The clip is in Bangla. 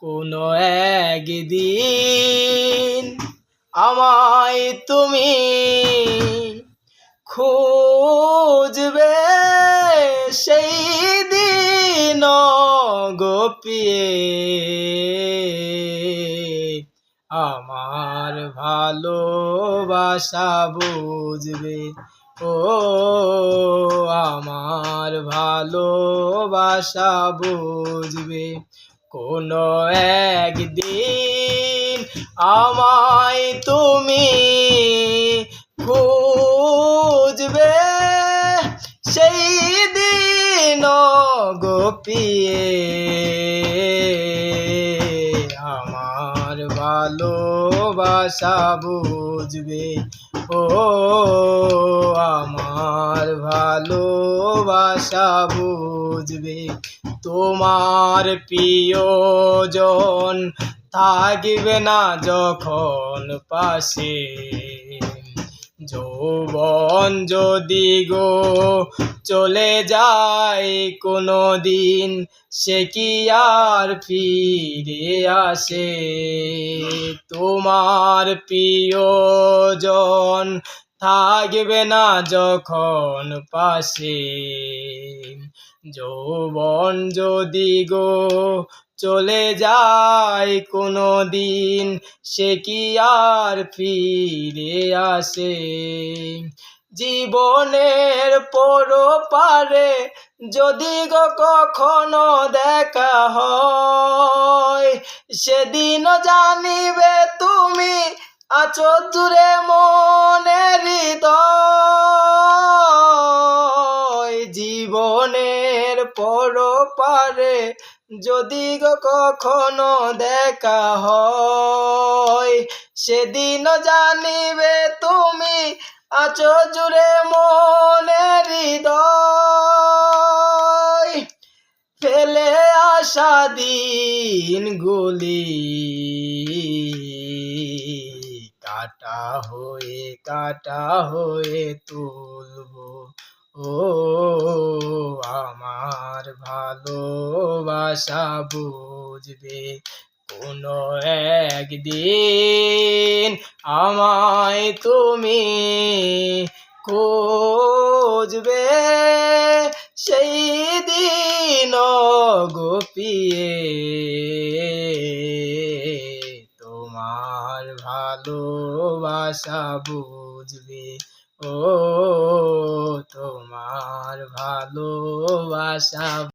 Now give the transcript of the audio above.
কোনো একদিন আমায় তুমি খুঁজবে, সেই দিন গোপিয়ে আমার ভালোবাসা বুঝবে। ও আমার ভালোবাসা বুঝবে। কোনো একদিন আমায় তুমি খুঁজবে, সেই দিন গোপিয়ে আমার ভালোবাসা বুঝবে। ও আমার ভালোবাসা বুঝবে। তোমার প্রিয়জন থাকবে না যখন পাশে, যৌবন যদি গো চলে যায় কোনো দিন, সে কি আর ফিরে আসে? তোমার প্রিয়জন থাকবে না যখন পাশে, যৌবন যদি গো চলে যায় কোনো দিন, সে কি আর ফিরে আসে? জীবনের পরপারে যদি গো কখনো দেখা হয়, সেদিন জানিবে তুমি আছো দূরে মনের হৃদয়। জীবনের পরপারে যদি গো কখনো দেখা হয়, সেদিন জানিবে তুমি আছো জুড়ে মনের হৃদয়। ফেলে আসা দিনগুলি কাটা হয়ে তুলবো। ও আমার ভালোবাসা বুঝবে। কোনো একদিন আমায় তুমি খুঁজবে, সেই দিন গোপিয়ে তোমার ভালোবাসা বুঝবে। ও তোমার ভালোবাসা